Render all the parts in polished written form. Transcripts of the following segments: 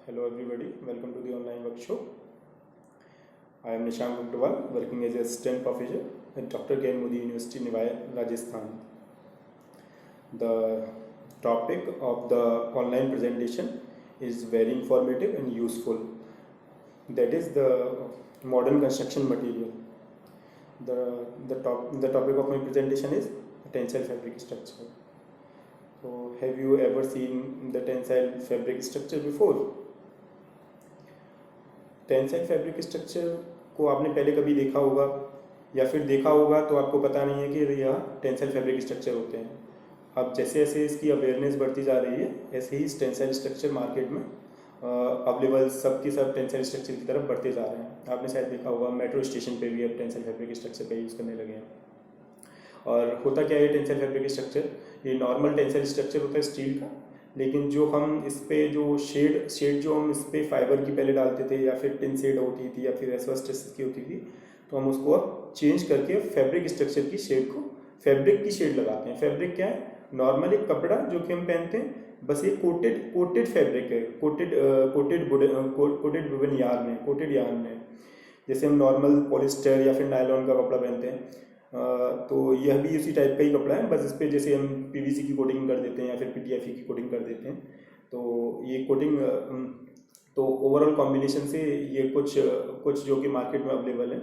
Hello everybody, welcome to the online workshop. I am Nishank Guptawal, working as a assistant professor at Dr. K. Modi University, Nivaya, Rajasthan. The topic of the online presentation is very informative and useful. That is the modern construction material. The topic of my presentation is tensile fabric structure. So, have you ever seen the tensile fabric structure before? Tensile fabric structure को आपने पहले कभी देखा होगा या फिर देखा होगा तो आपको पता नहीं है कि यह टेंसाइल फैब्रिक स्ट्रक्चर होते हैं। अब जैसे जैसे इसकी अवेयरनेस बढ़ती जा रही है ऐसे ही टेंसाइल स्ट्रक्चर मार्केट में अवेलेबल सब के सब टेंसाइल स्ट्रक्चर की तरफ बढ़ते जा रहे हैं। आपने शायद देखा होगा मेट्रो स्टेशन पे भी अब टेंसाइल फैब्रिक स्ट्रक्चर का यूज़ करने लगे हैं। और होता क्या है टेंसाइल फैब्रिक स्ट्रक्चर, ये नॉर्मल टेंसाइल स्ट्रक्चर होता है स्टील का, लेकिन जो हम इस पे जो शेड जो हम इस पे फाइबर की पहले डालते थे या फिर टिन शेड होती थी या फिर एस्बेस्टस की होती थी, तो हम उसको अब चेंज करके फैब्रिक स्ट्रक्चर की शेड को फैब्रिक की शेड लगाते हैं। फैब्रिक क्या है? नॉर्मली कपड़ा जो कि हम पहनते हैं, बस ये कोटेड फैब्रिक है, कोटेड वुवन यार्न है, कोटेड यार्न है। जैसे हम नॉर्मल पॉलिस्टर या फिर नायलॉन का कपड़ा पहनते हैं, तो यह भी उसी टाइप का ही कपड़ा है, बस इस पर जैसे हम पीवीसी की कोटिंग कर देते हैं या फिर पीटीएफई की कोटिंग कर देते हैं। तो ये कोटिंग तो ओवरऑल कॉम्बिनेशन से ये कुछ जो कि मार्केट में अवेलेबल है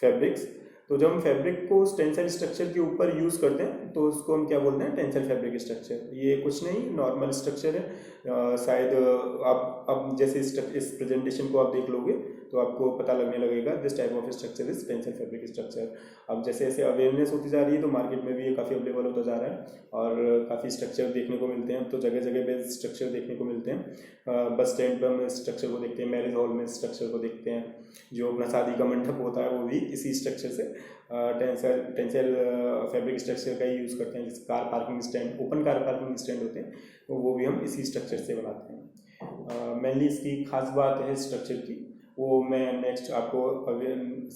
फैब्रिक्स। तो जब हम फैब्रिक को टेंसाइल स्ट्रक्चर के ऊपर यूज़ करते हैं तो उसको हम क्या बोलते हैं? Tensile fabric structure. ये कुछ नहीं, नॉर्मल स्ट्रक्चर है। शायद अब जैसे इस प्रेजेंटेशन को आप देख लोगे तो आपको पता लगने लगेगा this type of structure is tensile fabric structure. अब जैसे जैसे अवेयरनेस होती जा रही है तो मार्केट में भी ये काफ़ी अवेलेबल होता जा रहा है और काफ़ी स्ट्रक्चर देखने को मिलते हैं। तो जगह जगह पे स्ट्रक्चर देखने को मिलते हैं। बस स्टैंड पर हम स्ट्रक्चर को देखते हैं, मैरिज हॉल में स्ट्रक्चर को देखते हैं, जो अपना शादी का मंडप होता है वो भी इसी स्ट्रक्चर से टेंसाइल फैब्रिक स्ट्रक्चर का ही यूज़ करते हैं। जैसे car parking stand, open car parking stand होते हैं, तो वो भी हम इसी स्ट्रक्चर से बनाते हैं। मेनली इसकी खास बात है स्ट्रक्चर की, वो मैं नेक्स्ट आपको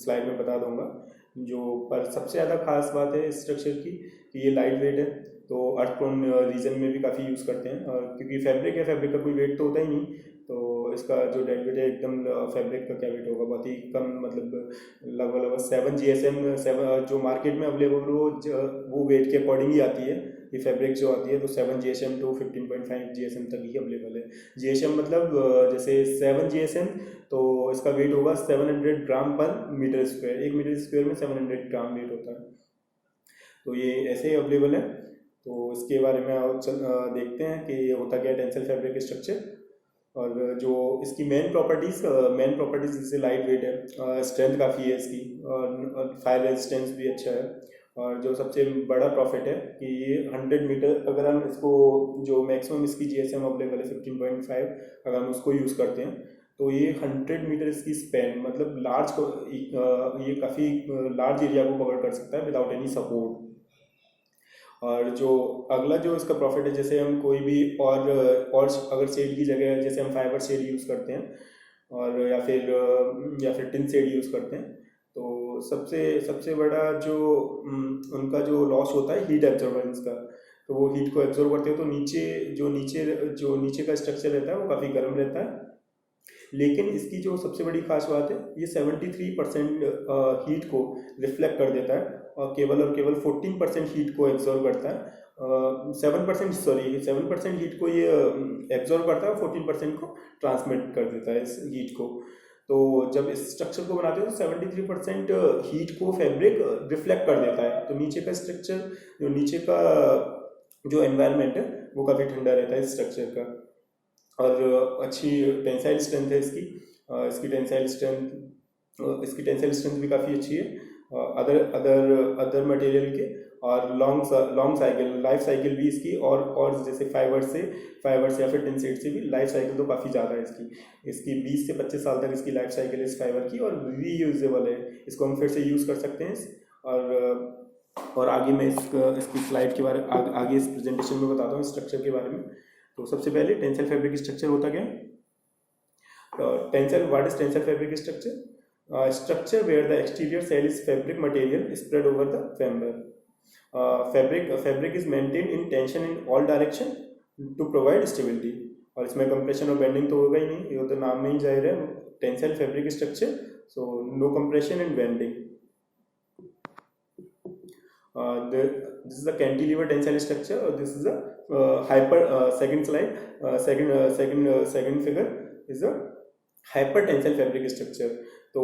स्लाइड में बता दूंगा। पर सबसे ज़्यादा खास बात है इस स्ट्रक्चर की कि ये लाइट वेट है, तो अर्थ प्रोन रीजन में भी काफ़ी यूज़ करते हैं। और क्योंकि फैब्रिक है, फैब्रिक का कोई वेट तो होता ही नहीं, तो इसका जो डेड वेट है एकदम फैब्रिक का क्या वेट होगा, बहुत ही कम, मतलब लगभग 7 GSM, जो मार्केट में अवेलेबल वो वेट के अकॉर्डिंग ही आती है। ये फैब्रिक जो आती है तो 7 GSM टू 15.5 GSM तक ही अवेलेबल है। GSM मतलब जैसे 7 GSM तो इसका वेट होगा 700 ग्राम per metre square. 1 metre square में 700 ग्राम वेट होता है, तो ये ऐसे ही अवेलेबल है। तो इसके बारे में देखते हैं कि ये होता क्या है टेंसाइल फैब्रिक स्ट्रक्चर। और जो इसकी मेन प्रॉपर्टीज जैसे लाइट वेट है, स्ट्रेंथ काफ़ी है इसकी, और फायर रेजिस्टेंस भी अच्छा है। और जो सबसे बड़ा प्रॉफिट है कि ये 100 मीटर, अगर हम इसको जो मैक्सिमम इसकी GSM अवेलेबल है 15.5, अगर हम उसको यूज़ करते हैं तो ये 100 मीटर इसकी स्पैन, मतलब ये काफ़ी लार्ज एरिया को कवर कर सकता है विदाउट एनी सपोर्ट। और जो अगला जो इसका प्रॉफिट है, जैसे हम कोई भी और अगर शेड की जगह जैसे हम फाइबर शेड यूज़ करते हैं और या फिर टिन शेड यूज़ करते हैं, तो सबसे बड़ा जो उनका जो लॉस होता है हीट एब्जॉर्बेंस का। तो वो हीट को एब्जॉर्ब करते हो तो नीचे का स्ट्रक्चर रहता है वो काफ़ी गर्म रहता है। लेकिन इसकी जो सबसे बड़ी खास बात है, ये 73% हीट को रिफ्लेक्ट कर देता है और केवल 14% हीट को एब्जॉर्ब करता है। 7% हीट को ये एब्जॉर्ब करता है, 14% को ट्रांसमिट कर देता है इस हीट को। तो जब इस स्ट्रक्चर को बनाते हो तो 73% हीट को फैब्रिक रिफ्लेक्ट कर देता है, तो नीचे का स्ट्रक्चर, नीचे का जो एनवायरनमेंट है वो काफ़ी ठंडा रहता है इस स्ट्रक्चर का। और अच्छी टेंसाइल स्ट्रेंथ है इसकी टेंसाइल स्ट्रेंथ भी काफ़ी अच्छी है अदर मटेरियल के। और लॉन्ग लाइफ साइकिल भी इसकी, और जैसे फाइबर से या फिर टिन शेड से भी लाइफ साइकिल तो काफ़ी ज़्यादा है इसकी 20 से 25 साल तक इसकी लाइफ साइकिल है इस फाइबर की, और रीयूजेबल है, इसको हम फिर से यूज़ कर सकते हैं। और आगे मैं इसकी स्लाइड के बारे में आगे इस प्रेजेंटेशन में बताता हूँ स्ट्रक्चर के बारे में। तो सबसे पहले टेंसाइल फैब्रिक स्ट्रक्चर होता क्या है? What is tensile fabric structure? Structure where the exterior shell is fabric material spread over the member. Fabric is maintained in tension in all direction to provide stability. और इसमें compression और bending तो होगा ही नहीं, ये तो नाम में ही जाहिर है, tensile fabric structure, so no compression and bending. This is a cantilever tensile structure, or this is a second slide, second figure is a hyper tensile fabric structure. तो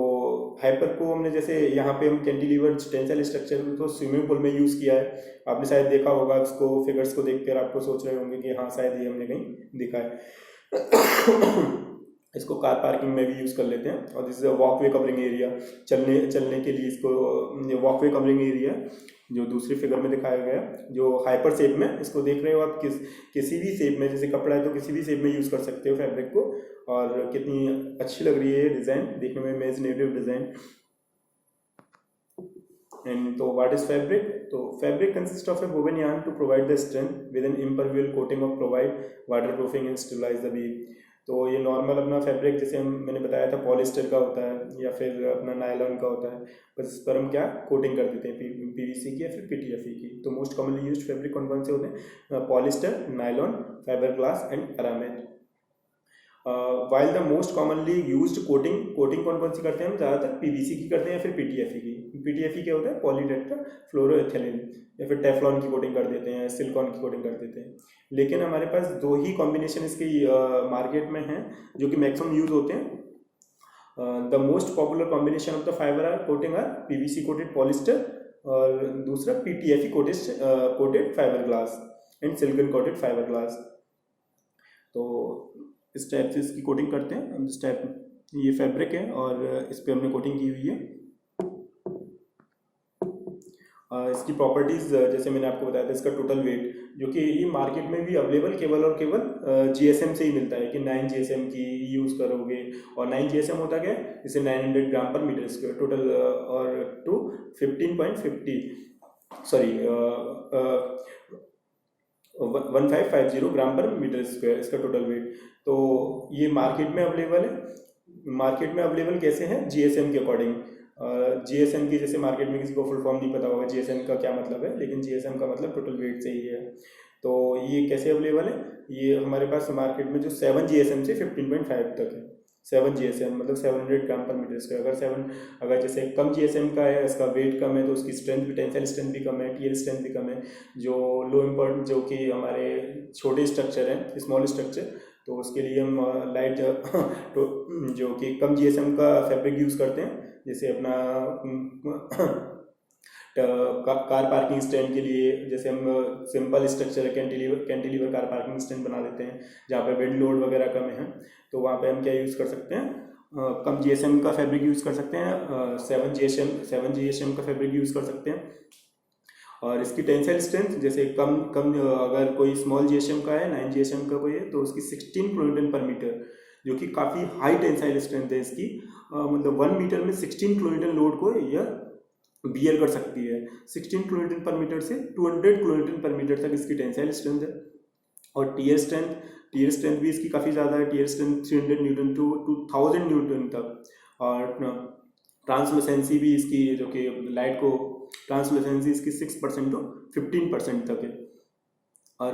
हाइपर को हमने जैसे यहाँ पे हम कैंटिलीवर टेंसाइल स्ट्रक्चर तो swimming pool में use किया है, आपने शायद देखा होगा उसको, फिगर्स को देखकर आपको सोच रहे होंगे कि हाँ शायद ये हमने कहीं देखा है। इसको कार पार्किंग में भी यूज़ कर लेते हैं। और this is walkway covering area, चलने के लिए इसको वॉकवे कवरिंग एरिया जो दूसरी फिगर में दिखाया गया, जो हाइपर शेप में इसको देख रहे हो आप, किसी भी शेप में, जैसे कपड़ा है तो किसी भी शेप में यूज़ कर सकते हो फैब्रिक को। और कितनी अच्छी लग रही है डिज़ाइन, देखने में इमेजिनेटिव डिज़ाइन। एंड तो व्हाट इज फैब्रिक? तो fabric consist of a woven yarn to provide the strength with an impermeable coating of provide waterproofing and stabilise the beam. तो ये नॉर्मल अपना फैब्रिक जैसे मैंने बताया था पॉलिस्टर का होता है या फिर अपना नायलॉन का होता है, बस इस पर हम क्या कोटिंग कर देते हैं पीवीसी की या फिर पीटीएफई की। तो मोस्ट कॉमनली यूज्ड फैब्रिक कौन कौन से होते हैं? Polyester, nylon, fibre glass and aramid. While the most commonly used coating कौन कौन सी करते हैं हम? ज़्यादातर पीवीसी की करते हैं या फिर पीटीएफई की। पीटीएफई क्या होता है? पॉलीटेट्रा फ्लोरोएथिलीन, या फिर टेफ्लॉन की कोटिंग कर देते हैं, सिलिकॉन की कोटिंग कर देते हैं। लेकिन हमारे पास दो ही कॉम्बिनेशन इसके मार्केट में हैं जो कि मैक्सिमम यूज होते हैं। The most popular combination of the fibre are coating are PVC coated polyester, और दूसरा PTFE coated fibreglass and silicone coated fibreglass. तो इस टाइप से इसकी कोटिंग करते हैं। इस टाइप ये फैब्रिक है और इस पर हमने कोटिंग की हुई है। इसकी प्रॉपर्टीज़ जैसे मैंने आपको बताया था, इसका टोटल वेट जो कि ये मार्केट में भी अवेलेबल केवल जीएसएम से ही मिलता है कि 9 जीएसएम की यूज़ करोगे। और 9 जीएसएम होता क्या है? इसे 900 ग्राम पर मीटर स्क्वायर टोटल, और to 1550 gram per metre square इसका टोटल वेट। तो ये मार्केट में अवेलेबल है। मार्केट में अवेलेबल कैसे हैं? जीएसएम के अकॉर्डिंग। जीएसएम की जैसे मार्केट में किसी को फुल फॉर्म नहीं पता होगा जीएसएम का क्या मतलब है, लेकिन जीएसएम का मतलब टोटल वेट से ही है। तो ये कैसे अवेलेबल है? ये हमारे पास मार्केट में जो 7 जीएसएम से 15.5 तक है। 7 जीएसएम मतलब 700 ग्राम पर मीटर स्क्वायर। अगर जैसे कम जीएसएम का है, इसका वेट कम है, तो उसकी स्ट्रेंथ भी, टेंसाइल स्ट्रेंथ भी कम है, टीएल स्ट्रेंथ भी कम है। जो लो इम्पोर्टेंट, जो कि हमारे छोटे स्ट्रक्चर हैं, स्मॉल स्ट्रक्चर, तो उसके लिए हम लाइट तो जो कि कम जीएसएम का फैब्रिक यूज़ करते हैं। जैसे अपना कार पार्किंग स्टैंड के लिए जैसे हम simple structure cantilever car parking stand बना देते हैं जहाँ पे विंड लोड वगैरह कम है, तो वहाँ पे हम क्या यूज़ कर सकते हैं? कम जीएसएम का फैब्रिक यूज़ कर सकते हैं। 7 जीएसएम का फैब्रिक यूज़ कर सकते हैं। और इसकी टेंसाइल स्ट्रेंथ जैसे कम अगर कोई स्मॉल जीएसएम का है, 9 जीएसएम का कोई है, तो उसकी 16 किलोन्यूटन पर मीटर, जो कि काफ़ी हाई टेंसाइल स्ट्रेंथ है इसकी। मतलब 1 मीटर में 16 किलोन्यूटन लोड को यह बियर कर सकती है। 16 किलोन्यूटन पर मीटर से 200 किलोन्यूटन पर मीटर तक इसकी टेंसाइल स्ट्रेंथ है। और टीयर स्ट्रेंथ भी इसकी काफ़ी ज़्यादा है। Tear strength 300 newton to 2000 newton तक। और ट्रांसलूसेंसी भी इसकी, जो कि लाइट को ट्रांसलूसेंसी इसकी 6% टू 15% तक है। और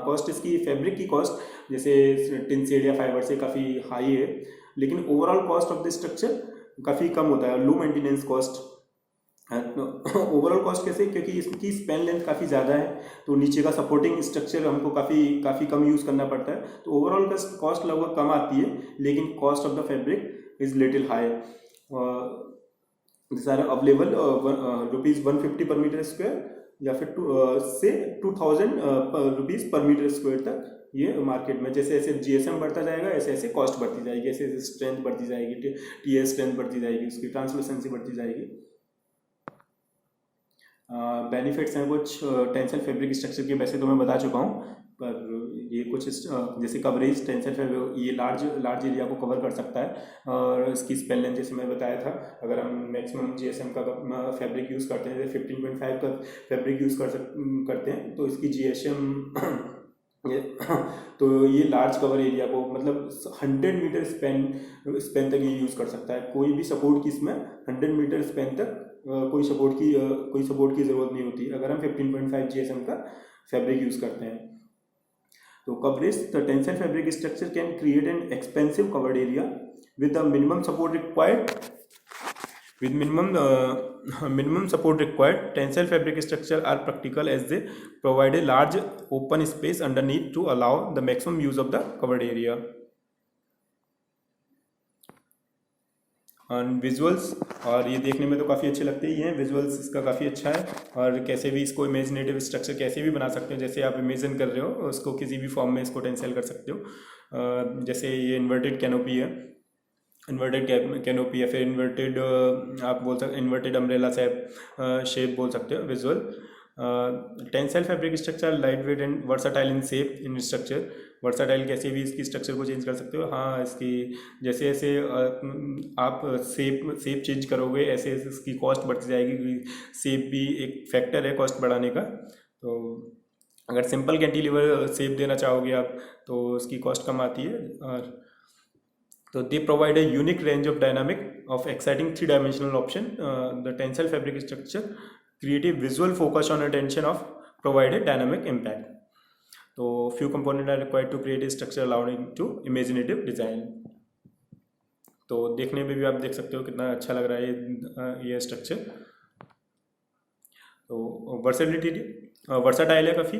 कॉस्ट इसकी फैब्रिक की कॉस्ट जैसे टिनसेड या फाइबर से काफ़ी हाई है, लेकिन overall cost of the structure काफ़ी कम होता है। Low maintenance cost. Overall cost कैसे? क्योंकि इसकी स्पैन लेंथ काफ़ी ज़्यादा है, तो नीचे का सपोर्टिंग स्ट्रक्चर हमको काफ़ी कम यूज़ करना पड़ता है, तो ओवरऑल का कॉस्ट लगभग कम आती है, लेकिन cost of the fabric is little high. This are available ₹150 per metre square या फिर से 2000 रुपीज़ पर मीटर स्क्वायर तक ये मार्केट में। जैसे जैसे जीएसएम बढ़ता जाएगा ऐसे ऐसे कॉस्ट बढ़ती जाएगी, ऐसे ऐसे स्ट्रेंथ बढ़ती जाएगी, टीएल स्ट्रेंथ बढ़ती जाएगी, उसकी ट्रांसलूसेंसी बढ़ती जाएगी। बेनिफिट्स हैं कुछ टेंसाइल फैब्रिक स्ट्रक्चर के, वैसे तो मैं बता चुका हूँ, पर ये कुछ जैसे कवरेज टेंसाइल फैब्रिक ये लार्ज एरिया को कवर कर सकता है। और इसकी स्पेन लेंथ जैसे मैं बताया था, अगर हम मैक्सिमम जीएसएम का फैब्रिक यूज़ करते हैं, जैसे 15.5 का फैब्रिक यूज़ करते हैं, तो इसकी जीएसएम तो ये लार्ज कवर एरिया को मतलब 100 मीटर स्पेन तक ये यूज़ कर सकता है। कोई भी सपोर्ट की इसमें 100 मीटर स्पेन तक कोई सपोर्ट की ज़रूरत नहीं होती अगर हम 15.5 जीएसएम का फैब्रिक यूज़ करते हैं। तो coverage, the tensile fabric structure can create an expensive covered area with the minimum support required. With minimum support required, tensile fabric structure are practical as they provide a large open space underneath to allow the maximum use of the covered area. And visuals, और ये देखने में तो काफ़ी अच्छे लगते ही हैं. Visuals इसका काफ़ी अच्छा है, और कैसे भी इसको इमेजिनेटिव स्ट्रक्चर कैसे भी बना सकते हो, जैसे आप इमेजिन कर रहे हो उसको किसी भी फॉर्म में इसको टेंसाइल कर सकते हो. जैसे ये इन्वर्टेड कैनोपी है, इन्वर्टेड कैनोपी या फिर इन्वर्टेड आप बोल सकते, इन्वर्टेड अम्ब्रेला शेप बोल सकते हो. Visual tensile fabric structure light weight and versatile in shape in structure. Versatile कैसे भी इसकी स्ट्रक्चर को चेंज कर सकते हो. हाँ, इसकी जैसे जैसे आप शेप चेंज करोगे ऐसे ऐसे इसकी कॉस्ट बढ़ती जाएगी, क्योंकि शेप भी एक फैक्टर है कॉस्ट बढ़ाने का. तो अगर सिंपल कैंटिलीवर शेप देना चाहोगे आप तो उसकी कॉस्ट कम आती है. और तो they provide a unique range of dynamic of exciting three-dimensional option. The tensile fabric structure create a visual focus on attention of provide a dynamic impact. So few components are required to create a structure allowing to imaginative design. तो देखने में भी आप देख सकते हो कितना अच्छा लग रहा है ये स्ट्रक्चर. तो वर्साटाइल है काफ़ी.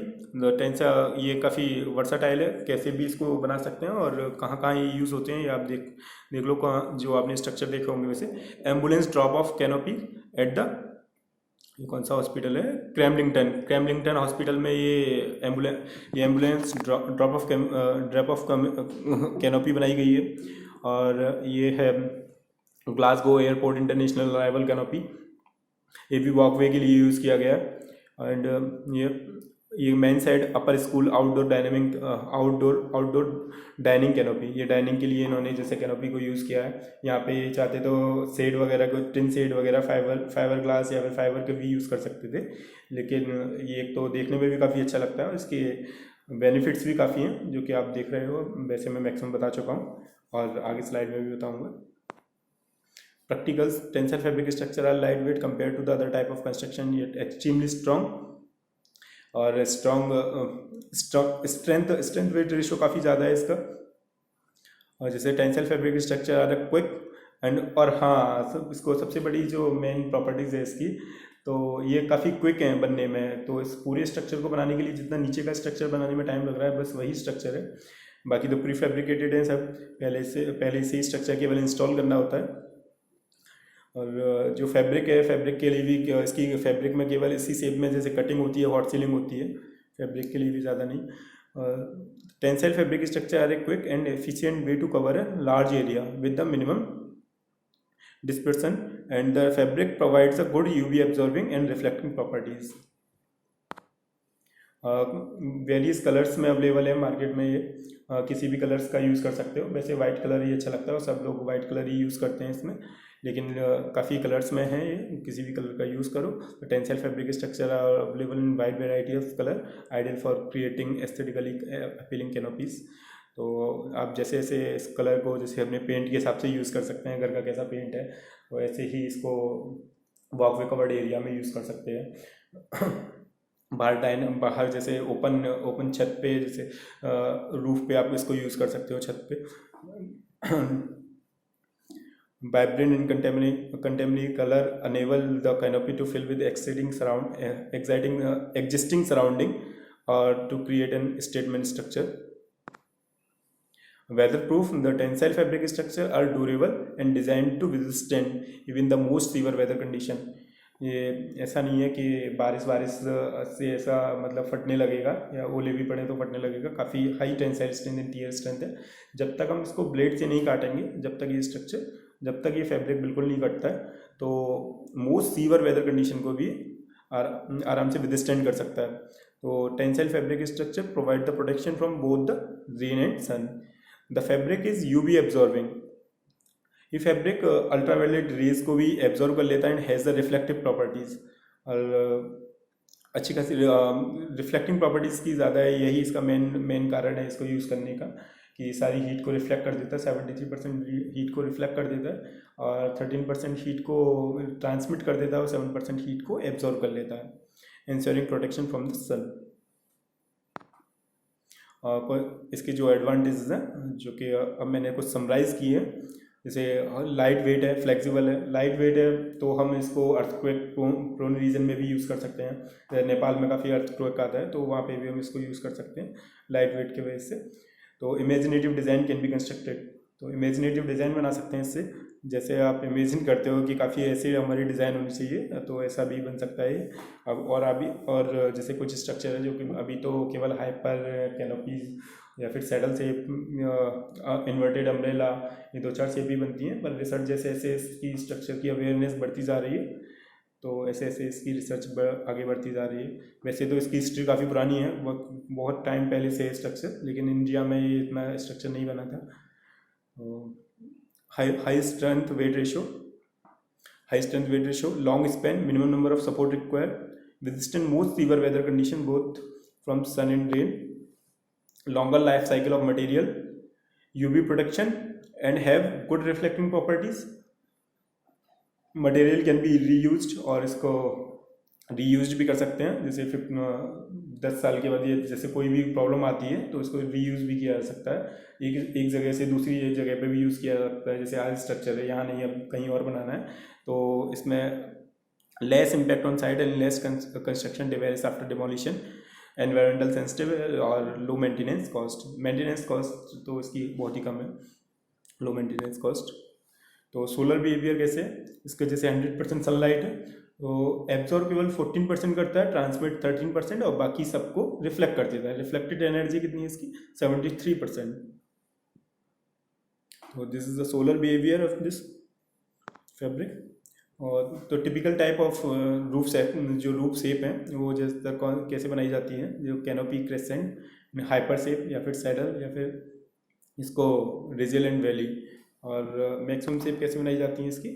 ये काफ़ी वर्साटाइल है, कैसे भी इसको बना सकते हैं, और कहाँ कहाँ ये यूज़ होते हैं ये आप देख लो. कहाँ जो आपने स्ट्रक्चर देखे होंगे वैसे. Ambulance drop of canopy at the, ये कौन सा हॉस्पिटल है, क्रैमलिंगटन हॉस्पिटल में ये एम्बुलेंस ड्रॉप ऑफ कैनोपी बनाई गई है. और ये है Glasgow airport international arrival canopy, ये भी वॉकवे के लिए यूज़ किया गया है. एंड ये main side upper school outdoor dining canopy, ये डाइनिंग के लिए इन्होंने जैसे कैनोपी को यूज़ किया है. यहाँ पे चाहते तो शेड वगैरह को, टिन शेड वगैरह फाइबर ग्लास या फिर फाइबर के भी यूज़ कर सकते थे, लेकिन ये एक तो देखने में भी काफ़ी अच्छा लगता है, इसके बेनिफिट्स भी काफ़ी हैं जो कि आप देख रहे हो. वैसे मैं मैक्सिमम बता चुका हूँ और आगे स्लाइड में भी बताऊँगा. Practicals, tensile fabric structure are lightweight compared to the other type of construction, yet extremely strong. और स्ट्रेंथ वेट रेशो काफ़ी ज़्यादा है इसका. और जैसे tensile fabric structure are quick and, और हाँ इसको सबसे बड़ी जो मेन प्रॉपर्टीज़ है इसकी, तो ये काफ़ी क्विक हैं बनने में. तो इस पूरे स्ट्रक्चर को बनाने के लिए जितना नीचे का स्ट्रक्चर बनाने में टाइम लग रहा है बस वही स्ट्रक्चर है, बाकी तो प्री फैब्रिकेटेड है सब. पहले से ही स्ट्रक्चर केवल इंस्टॉल करना होता है. और जो फैब्रिक है, फैब्रिक के लिए भी इसकी फैब्रिक में केवल इसी शेप में जैसे कटिंग होती है, हॉट सीलिंग होती है, फैब्रिक के लिए भी ज़्यादा नहीं. Tensile fabric structure are a quick and efficient way to cover a large area with the minimum dispersion, and the fabric provides a good UV absorbing and reflecting properties. Various colours में available है market में. ये किसी भी colours का use कर सकते हो. वैसे वाइट कलर ही अच्छा लगता है और सब लोग वाइट कलर ही यूज़ करते हैं इसमें, लेकिन काफ़ी कलर्स में है, ये किसी भी कलर का यूज़ करो. Tensile fabric structure are available in wide variety of colour, ideal for creating aesthetically appealing canopies. तो आप जैसे जैसे इस कलर को जैसे अपने पेंट के हिसाब से यूज़ कर सकते हैं, घर का कैसा पेंट है तो ऐसे ही इसको वॉकवे कवर्ड एरिया में यूज़ कर सकते हैं. बाहर जैसे ओपन छत पे, जैसे रूफ पे आप इसको यूज़ कर सकते हो छत पे. Vibrant and contemporary color enable the canopy to fill with existing surrounding or to create a statement structure. Weatherproof, the tensile fabric structure are durable and designed to withstand even the most severe weather condition. ये ऐसा नहीं है कि बारिश से ऐसा मतलब फटने लगेगा या ओले भी पड़े तो फटने लगेगा. काफ़ी high tensile strength and tear strength है. जब तक हम इसको ब्लेड से नहीं काटेंगे, जब तक ये फैब्रिक बिल्कुल नहीं कटता है, तो मोस्ट सीवर वेदर कंडीशन को भी आराम से विदस्टैंड कर सकता है. तो tensile fabric structure provide the protection from both the rain and sun. The fabric is UV absorbing. ये फैब्रिक अल्ट्रावायलेट रेज को भी एब्जॉर्ब कर लेता है and has the reflective properties. और अच्छी खासी रिफ्लेक्टिंग प्रॉपर्टीज़ की ज़्यादा है. यही इसका मेन कारण है इसको यूज़ करने का, कि सारी हीट को रिफ्लेक्ट कर देता है. 73% हीट को रिफ्लेक्ट कर देता है और 13% हीट को ट्रांसमिट कर देता है और 7% हीट को एब्जॉर्ब कर लेता है, इंश्योरिंग प्रोटेक्शन फ्रॉम द सन. इसके जो एडवांटेजेस हैं जो कि अब मैंने कुछ समराइज़ किए हैं, जैसे लाइट वेट है, फ्लेक्सिबल है। लाइट वेट है तो हम इसको अर्थक्वेक प्रोन रीजन में भी यूज़ कर सकते हैं। नेपाल में काफ़ी अर्थक्वेक आता है तो वहाँ पे भी हम इसको यूज़ कर सकते हैं लाइट वेट की वजह से। तो imaginative design can be constructed, तो इमेजिनेटिव डिज़ाइन बना सकते हैं इससे। जैसे आप इमेजिन करते हो कि काफ़ी ऐसे हमारी डिज़ाइन होनी चाहिए तो ऐसा भी बन सकता है अब। और जैसे कुछ स्ट्रक्चर है जो कि अभी तो केवल हाइपर कैनोपीज या फिर सैडल शेप, इन्वर्टेड अम्ब्रेला, ये 2-4 शेप भी बनती हैं। पर रिसर्च जैसे ऐसे इसकी स्ट्रक्चर की अवेयरनेस बढ़ती जा रही है तो ऐसे ऐसे इसकी रिसर्च आगे बढ़ती जा रही है। वैसे तो इसकी हिस्ट्री काफ़ी पुरानी है, बहुत टाइम पहले से है स्ट्रक्चर, लेकिन इंडिया में ये इतना स्ट्रक्चर नहीं बना था। High strength weight ratio, long span, minimum number of support require, resistant most severe weather condition both from sun and rain, longer life cycle of material, UV protection and have good reflecting properties. Material can be reused, और इसको reused भी कर सकते हैं। जैसे 10 साल के बाद ये जैसे कोई भी प्रॉब्लम आती है तो इसको रीयूज भी किया जा सकता है। एक जगह से दूसरी एक जगह पे भी यूज़ किया जा सकता है। जैसे आज स्ट्रक्चर है, यहाँ नहीं, अब कहीं और बनाना है तो इसमें less impact on site and less construction device after demolition, environmental sensitive और लो मेंटेनेंस कॉस्ट तो इसकी बहुत ही कम है, लो मेंटेनेंस कॉस्ट। तो सोलर बिहेवियर कैसे, इसके जैसे 100% सनलाइट है तो एब्जॉर्ब केवल 14% करता है, ट्रांसमिट 13% और बाकी सबको रिफ्लेक्ट कर देता है। रिफ्लेक्टेड एनर्जी कितनी है इसकी, 73%। तो this is the solar behaviour of this fabric. और तो typical type of roof shape है वो जैसे कैसे बनाई जाती है, जो कैनोपी, क्रेसेंट, हाइपर शेप या फिर सैडल या फिर इसको रेजिलेंट वैली। और मैक्सिमम शेप कैसे बनाई जाती है इसकी,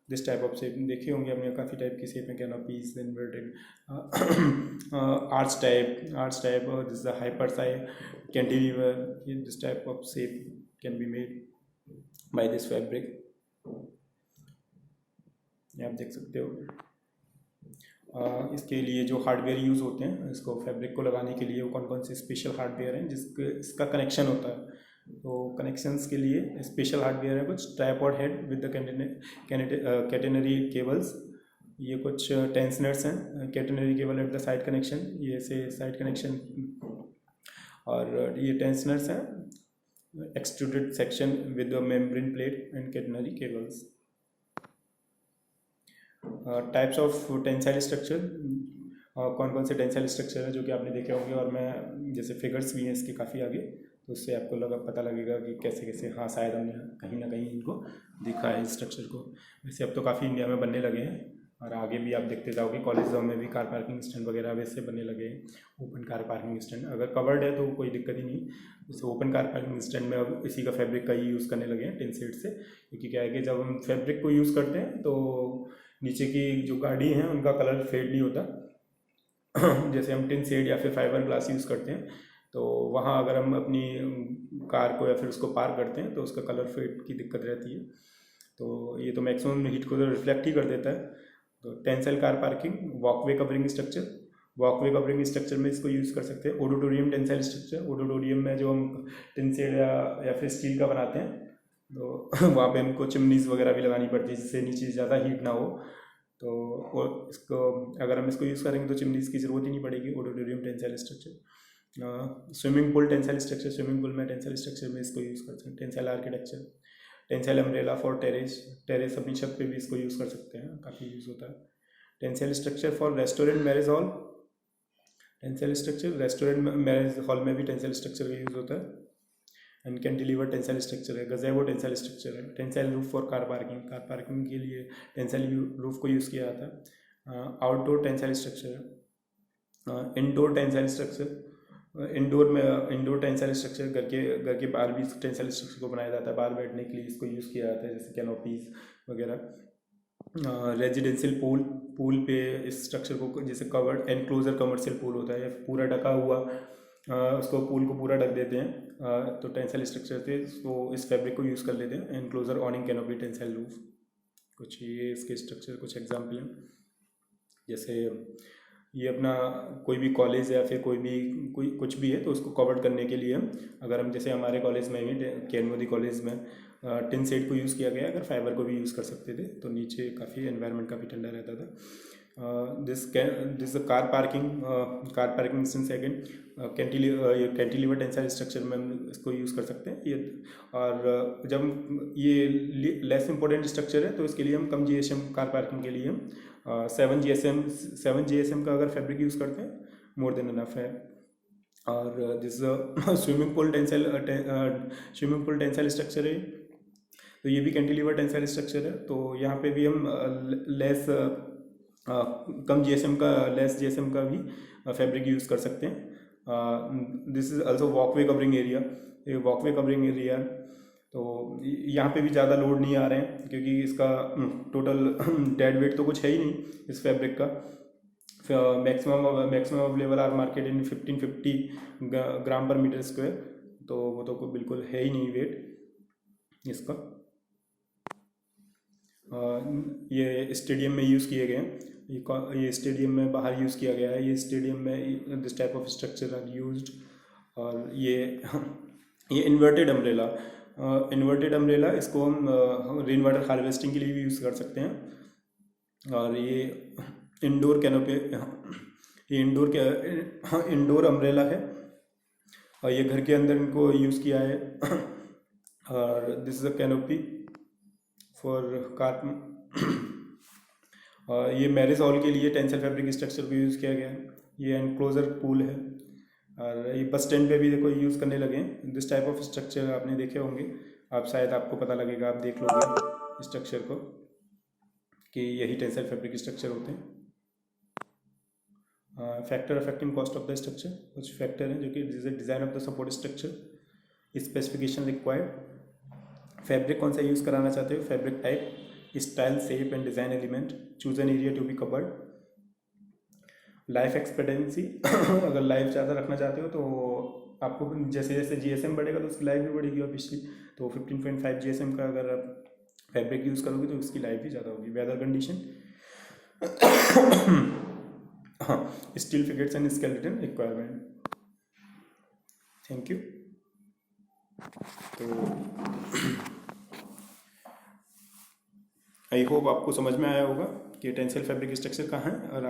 दिस टाइप ऑफ शेप देखे होंगे आपने, काफ़ी टाइप की शेप है, कैनोपीज, इन्वर्टेड, आर्च टाइप और this the hyper side cantilever, this type of shape can be made by this fabric. ये आप देख सकते हो। इसके लिए जो हार्डवेयर यूज़ होते हैं इसको फैब्रिक को लगाने के लिए, वो कौन कौन से स्पेशल हार्डवेयर हैं इसका कनेक्शन होता है। तो कनेक्शंस के लिए स्पेशल हार्डवेयर है कुछ, tripod head with the catenary cables, ये कुछ टेंशनर्स हैं, catenary cable at the side connection, ये से साइड कनेक्शन, और ये टेंशनर्स हैं, extruded section with the membrane plate and catenary cables. Types of tensile structure, कौन कौन से टेंसाइल स्ट्रक्चर है जो कि आपने देखे होंगे, और मैं जैसे फिगर्स भी हैं इसके काफ़ी आगे, तो उससे आपको पता लगेगा कि कैसे कैसे, हाँ शायद हमने कहीं ना कहीं इनको देखा है इस स्ट्रक्चर को। वैसे अब तो काफ़ी इंडिया में बनने लगे हैं और आगे भी आप देखते जाओगे, कॉलेजों में भी कार पार्किंग स्टैंड वगैरह वैसे बनने लगे हैं, ओपन कार पार्किंग स्टैंड। अगर कवर्ड है तो कोई दिक्कत ही नहीं, जैसे ओपन कार पार्किंग स्टैंड में अब इसी का फैब्रिक का ही यूज़ करने लगे हैं, टिन शेड से। क्योंकि क्या है कि जब हम फैब्रिक को यूज़ करते हैं तो नीचे की जो गाड़ी हैं उनका कलर फेड नहीं होता। जैसे हम टिन शेड या फिर फाइबर ग्लास यूज़ करते हैं तो वहाँ अगर हम अपनी कार को या फिर उसको पार करते हैं तो उसका कलर फेड की दिक्कत रहती है। तो ये तो मैक्सिमम हीट को तो रिफ्लेक्ट ही कर देता है। तो tensile car parking, walkway covering structure में इसको यूज़ कर सकते हैं। ऑडिटोरियम टेंसाइल स्ट्रक्चर, ऑडिटोरियम में जो हम टिन शेड या फिर स्टील का बनाते हैं तो वहाँ पे हमको चिमनीज वगैरह भी लगानी पड़ती है जिससे नीचे ज़्यादा हीट ना हो। तो इसको अगर हम इसको यूज़ करेंगे तो चिमनीज की ज़रूरत ही नहीं पड़ेगी। Auditorium tensile structure. Swimming pool tensile structure, swimming pool में टेंसाइल स्ट्रक्चर में इसको यूज़ करते हैं। Tensile architecture, tensile umbrella for terrace अपनी छत पे भी इसको यूज़ कर सकते हैं, काफ़ी यूज़ होता है। Tensile structure for restaurant, marriage hall, tensile structure restaurant marriage hall में भी टेंसाइल स्ट्रक्चर का यूज़ होता है। एंड कैंटिलीवर टेंसाइल स्ट्रक्चर है। गज़ेबो टेंसाइल स्ट्रक्चर है। Tensile roof for car parking के लिए टेंसाइल रूफ को यूज़ किया जाता है। आउटडोर टेंसाइल स्ट्रक्चर है। Indoor tensile structure, indoor tensile structure घर के बाहर भी टेंसाइल स्ट्रक्चर को बनाया जाता है, बाहर बैठने के लिए इसको यूज़ किया जाता है, जैसे कैनोपीज वगैरह। रेजिडेंशियल पूल पे इस स्ट्रक्चर को जैसे कवर्ड एनक्लोजर कमर्शियल पूल होता है या पूरा ढका हुआ, उसको पूल को पूरा ढक देते हैं तो टेंसाइल स्ट्रक्चर थे, तो इस फैब्रिक को यूज़ कर लेते हैं। एनक्लोजर ऑनिंग कैनोपी टेंसाइल रूफ, कुछ ये इसके स्ट्रक्चर कुछ एग्जाम्पल हैं। जैसे ये अपना कोई भी कॉलेज या फिर कोई कुछ भी है तो उसको कवर करने के लिए अगर हम जैसे हमारे कॉलेज में ही के मोदी कॉलेज में टिन शेड को यूज़ किया गया, अगर फाइबर को भी यूज़ कर सकते थे तो नीचे काफ़ी एनवायरनमेंट काफ़ी ठंडा रहता था। This car parking since second cantilever tensile structure में हम इसको यूज़ कर सकते हैं। ये और जब ये लेस इंपॉर्टेंट स्ट्रक्चर है तो इसके लिए हम कम जीएसएम कार पार्किंग के लिए हम 7 GSM का अगर फैब्रिक यूज़ करते हैं मोर देन इनफ है। और this swimming pool tensile structure है, तो ये भी कैंटिलीवर टेंसाइल स्ट्रक्चर है। तो यहाँ पे भी हम लेस जीएसएम का भी फैब्रिक यूज़ कर सकते हैं। This is also walkway covering area, ये वॉकवे कवरिंग एरिया। तो यहाँ पे भी ज़्यादा लोड नहीं आ रहे हैं क्योंकि इसका टोटल डेड वेट तो कुछ है ही नहीं इस फैब्रिक का। Maximum available are market in 1550 gram per metre square, तो वो तो बिल्कुल है ही नहीं वेट इसका। ये स्टेडियम में यूज़ किए गए हैं, ये स्टेडियम में बाहर यूज़ किया गया है, ये स्टेडियम में this type of structure are used. और ये इन्वर्टेड अम्ब्रेला इसको हम रेन वाटर हार्वेस्टिंग के लिए भी यूज़ कर सकते हैं। और ये इंडोर कैनोपी, ये इंडोर अम्ब्रेला है और ये घर के अंदर इनको यूज़ किया है। और this is a canopy for car. और ये मैरिज हॉल के लिए टेंसल फैब्रिक स्ट्रक्चर को यूज़ किया गया है। ये एनक्लोजर पूल है। और ये बस स्टैंड पे भी देखो यूज़ करने लगे हैं दिस टाइप ऑफ स्ट्रक्चर, आपने देखे होंगे, आप शायद आपको पता लगेगा, आप देख लोगे स्ट्रक्चर को कि यही टेंसल फैब्रिक स्ट्रक्चर होते हैं। Factor affecting cost of the structure, कुछ फैक्टर हैं जो कि design of the support structure, specification required, fabric कौन सा यूज़ कराना चाहते हो, fabric type, style, shape and design element, choose an area to be covered, life expectancy अगर लाइफ ज़्यादा रखना चाहते हो तो आपको जैसे जैसे जीएसएम बढ़ेगा तो उसकी लाइफ भी बढ़ेगी ऑब्वियसली। तो 15.5 जीएसएम का अगर आप फैब्रिक यूज़ करोगे तो उसकी लाइफ भी ज़्यादा होगी। वेदर कंडीशन, हाँ, स्टील फिगेट्स and skeleton requirement. Thank you. तो आई होप आपको समझ में आया होगा कि टेंसिल फैब्रिक स्ट्रक्चर कहाँ है और